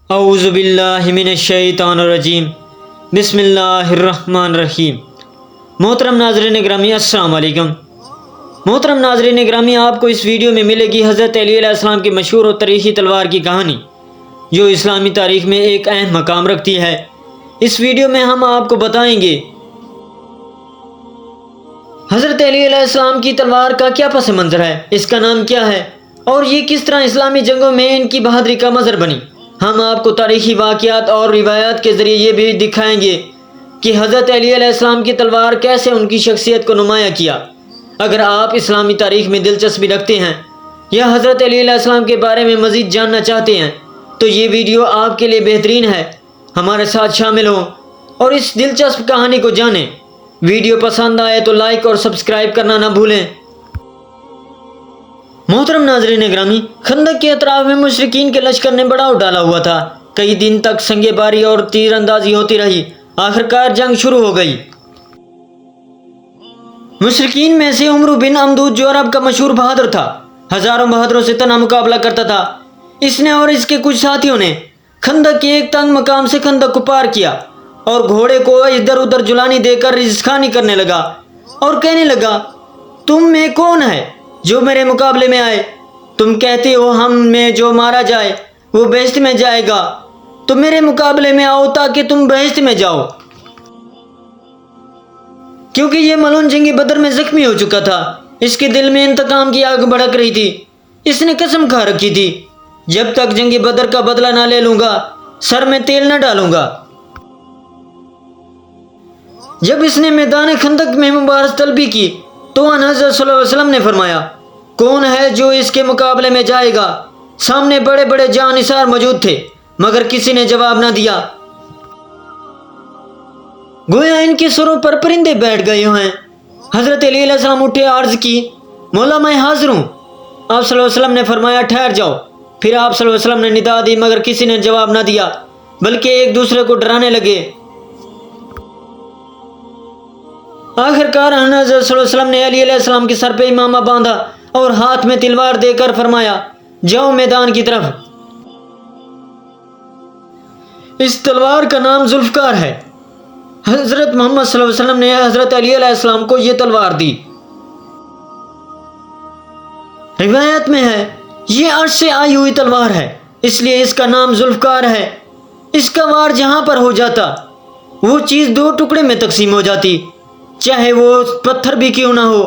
اعوذ باللہ من الشیطان الرجیم بسم اللہ الرحمن الرحیم۔ محترم ناظرین گرامی السلام علیکم۔ محترم ناظرین گرامی، آپ کو اس ویڈیو میں ملے گی حضرت علی علیہ السلام کی مشہور اور تاریخی تلوار کی کہانی، جو اسلامی تاریخ میں ایک اہم مقام رکھتی ہے۔ اس ویڈیو میں ہم آپ کو بتائیں گے حضرت علی علیہ السلام کی تلوار کا کیا پس منظر ہے، اس کا نام کیا ہے، اور یہ کس طرح اسلامی جنگوں میں ان کی بہادری کا مظہر بنی۔ ہم آپ کو تاریخی واقعات اور روایات کے ذریعے یہ بھی دکھائیں گے کہ حضرت علی علیہ السلام کی تلوار کیسے ان کی شخصیت کو نمایاں کیا۔ اگر آپ اسلامی تاریخ میں دلچسپی رکھتے ہیں یا حضرت علی علیہ السلام کے بارے میں مزید جاننا چاہتے ہیں تو یہ ویڈیو آپ کے لیے بہترین ہے۔ ہمارے ساتھ شامل ہوں اور اس دلچسپ کہانی کو جانیں۔ ویڈیو پسند آئے تو لائک اور سبسکرائب کرنا نہ بھولیں۔ محترم ناظرین گرامی، خندق کے اطراف میں مشرکین کے لشکر نے بڑاؤ ڈالا ہوا تھا۔ کئی دن تک سنگ باری اور تیر اندازی ہوتی رہی۔ آخرکار جنگ شروع ہو گئی۔ مشرکین میں سے عمرو بن امدود، جو عرب کا مشہور بہادر تھا، ہزاروں بہادروں سے تنہا مقابلہ کرتا تھا۔ اس نے اور اس کے کچھ ساتھیوں نے خندق کے ایک تنگ مقام سے خندق کو پار کیا اور گھوڑے کو ادھر ادھر جلانی دے کر رزخانی کرنے لگا اور کہنے لگا، تم میں کون ہے جو میرے مقابلے میں آئے؟ تم کہتے ہو ہم میں جو مارا جائے وہ بہشت میں جائے گا، تو میرے مقابلے میں آؤ تاکہ تم بہشت میں جاؤ۔ کیونکہ یہ ملعون جنگی بدر میں زخمی ہو چکا تھا، اس کے دل میں انتقام کی آگ بھڑک رہی تھی۔ اس نے قسم کھا رکھی تھی، جب تک جنگی بدر کا بدلہ نہ لے لوں گا سر میں تیل نہ ڈالوں گا۔ جب اس نے میدان خندق میں مبارزت طلبی کی تو حضرت صلی اللہ علیہ وسلم نے فرمایا، کون ہے جو اس کے مقابلے میں جائے گا؟ سامنے بڑے بڑے جاں نثار موجود تھے، مگر کسی نے جواب نہ دیا۔ گویا ان کے سروں پر پرندے بیٹھ گئے ہیں۔ حضرت علی علیہ السلام اٹھے، عرض کی، مولا میں حاضر ہوں۔ آپ صلی اللہ علیہ وسلم نے فرمایا، ٹھہر جاؤ۔ پھر آپ صلی اللہ علیہ وسلم نے ندا دی، مگر کسی نے جواب نہ دیا، بلکہ ایک دوسرے کو ڈرانے لگے۔ آخرکار حضرت صلی اللہ علیہ وسلم نے علی علیہ السلام کے سر پہ امامہ باندھا اور ہاتھ میں تلوار دے کر فرمایا، جاؤ میدان کی طرف۔ اس تلوار کا نام ذوالفقار ہے۔ حضرت محمد صلی اللہ علیہ وسلم نے حضرت علی علیہ السلام کو یہ تلوار دی۔ روایت میں ہے یہ عرش سے آئی ہوئی تلوار ہے، اس لیے اس کا نام ذوالفقار ہے۔ اس کا وار جہاں پر ہو جاتا وہ چیز دو ٹکڑے میں تقسیم ہو جاتی، چاہے وہ پتھر بھی کیوں نہ ہو۔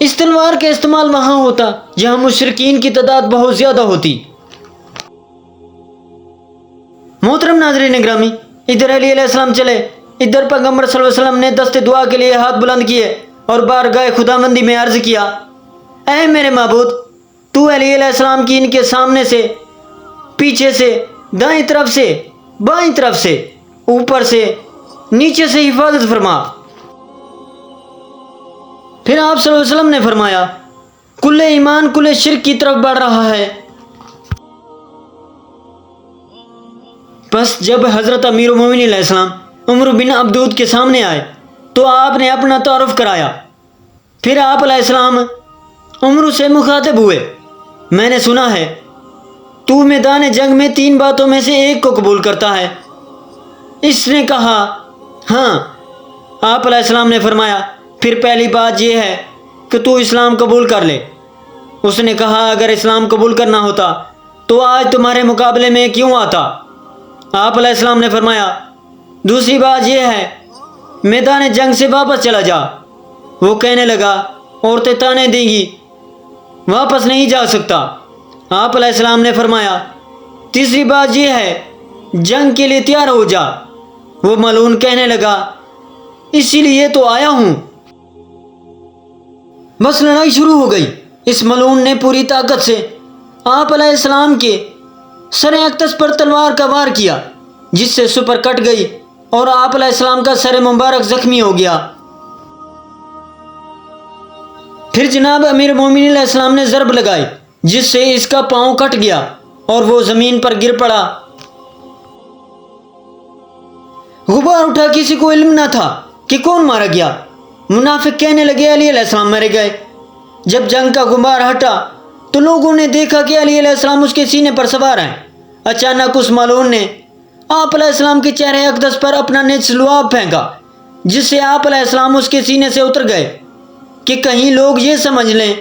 اس تلوار کا استعمال وہاں ہوتا جہاں مشرکین کی تعداد بہت زیادہ ہوتی۔ محترم ناظرین گرامی، ادھر علی علیہ السلام چلے، ادھر پیغمبر صلی اللہ علیہ وسلم نے دست دعا کے لیے ہاتھ بلند کیے اور بارگاہ خداوندی میں عرض کیا، اے میرے معبود، تو علی علیہ السلام کی ان کے سامنے سے، پیچھے سے، دائیں طرف سے، بائیں طرف سے، اوپر سے، نیچے سے حفاظت فرما۔ پھر آپ صلی اللہ علیہ وسلم نے فرمایا، کل ایمان کل شرک کی طرف بڑھ رہا ہے۔ پس جب حضرت امیر المومنین علیہ السلام عمرو بن عبدود کے سامنے آئے تو آپ نے اپنا تعارف کرایا۔ پھر آپ علیہ السلام عمرو سے مخاطب ہوئے، میں نے سنا ہے تو میدان جنگ میں 3 باتوں میں سے ایک کو قبول کرتا ہے۔ اس نے کہا، ہاں۔ آپ علیہ السلام نے فرمایا، پھر پہلی بات یہ ہے کہ تو اسلام قبول کر لے۔ اس نے کہا، اگر اسلام قبول کرنا ہوتا تو آج تمہارے مقابلے میں کیوں آتا؟ آپ علیہ السلام نے فرمایا، دوسری بات یہ ہے میدان جنگ سے واپس چلا جا۔ وہ کہنے لگا، عورتیں تانے دیں گی، واپس نہیں جا سکتا۔ آپ علیہ السلام نے فرمایا، تیسری بات یہ ہے جنگ کے لیے تیار ہو جا۔ وہ ملعون کہنے لگا، اسی لیے تو آیا ہوں۔ بس لڑائی شروع ہو گئی۔ اس ملعون نے پوری طاقت سے آپ علیہ السلام کے سر اقدس پر تلوار کا وار کیا، جس سے سپر کٹ گئی اور آپ علیہ السلام کا سر مبارک زخمی ہو گیا۔ پھر جناب امیر المومنین علیہ السلام نے ضرب لگائی، جس سے اس کا پاؤں کٹ گیا اور وہ زمین پر گر پڑا۔ غبار اٹھا، کسی کو علم نہ تھا کہ کون مارا گیا۔ منافق کہنے لگے، علی علیہ السلام مارے گئے۔ جب جنگ کا غبار ہٹا تو لوگوں نے دیکھا کہ علی علیہ السلام اس کے سینے پر سوار ہیں۔ اچانک اس ملعون نے آپ علیہ السلام کے چہرے اقدس پر اپنا نجس لعاب پھینکا، جس سے آپ علیہ السلام اس کے سینے سے اتر گئے کہ کہیں لوگ یہ سمجھ لیں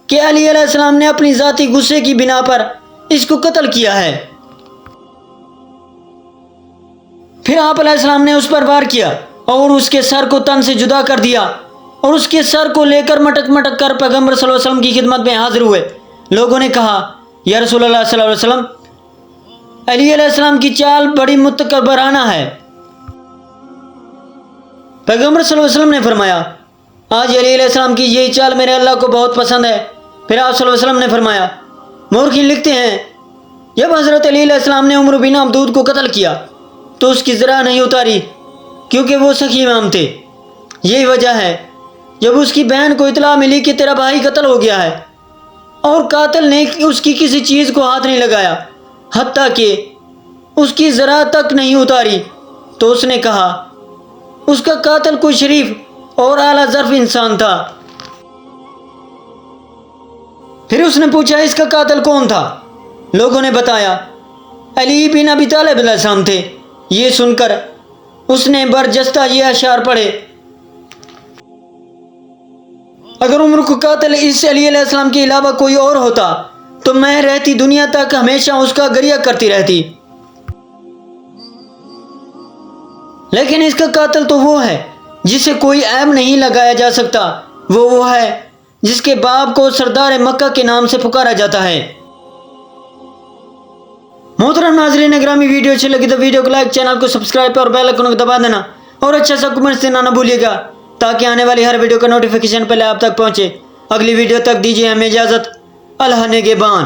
کہ علی علیہ السلام نے اپنی ذاتی غصے کی بنا پر اس کو قتل کیا ہے۔ پھر آپ علیہ السلام نے اس پر وار کیا اور اس کے سر کو تن سے جدا کر دیا، اور اس کے سر کو لے کر مٹک مٹک کر پیغمبر صلی اللہ علیہ وسلم کی خدمت میں حاضر ہوئے۔ لوگوں نے کہا، یا رسول اللہ صلی اللہ علیہ وسلم، علی علیہ السلام کی چال بڑی متکبرانہ ہے۔ پیغمبر صلی اللہ علیہ وسلم نے فرمایا، آج علی علیہ السلام کی یہی چال میرے اللہ کو بہت پسند ہے۔ پھر آپ صلی اللہ علیہ وسلم نے فرمایا، مورخین لکھتے ہیں، جب حضرت علی علیہ السلام نے عمرو بن عبدود کو قتل کیا تو اس کی ذرا نہیں اتاری، کیونکہ وہ سخی امام تھے۔ یہی وجہ ہے جب اس کی بہن کو اطلاع ملی کہ تیرا بھائی قتل ہو گیا ہے اور قاتل نے اس کی کسی چیز کو ہاتھ نہیں لگایا، حتیٰ کہ اس کی ذرا تک نہیں اتاری، تو اس نے کہا اس کا قاتل کوئی شریف اور اعلیٰ ظرف انسان تھا۔ پھر اس نے پوچھا، اس کا قاتل کون تھا؟ لوگوں نے بتایا، علی بن ابی طالب علیہ السلام تھے۔ یہ سن کر اس نے برجستہ یہ اشعار پڑھے، اگر عمر کو قاتل اس علی علیہ السلام کے علاوہ کوئی اور ہوتا تو میں رہتی دنیا تک ہمیشہ اس کا گریہ کرتی رہتی، لیکن اس کا قاتل تو وہ ہے جسے کوئی عیب نہیں لگایا جا سکتا، وہ ہے جس کے باپ کو سردار مکہ کے نام سے پکارا جاتا ہے۔ محترم ناظرین گرامی، ویڈیو اچھی لگی تو ویڈیو کو لائک، چینل کو سبسکرائب اور بیل آئیکن کو دبا دینا، اور اچھا سا کمنٹس دینا نہ بھولیے گا تاکہ آنے والی ہر ویڈیو کا نوٹیفیکیشن پہلے آپ تک پہنچے۔ اگلی ویڈیو تک دیجیے ہمیں اجازت۔ اللہ نگہبان۔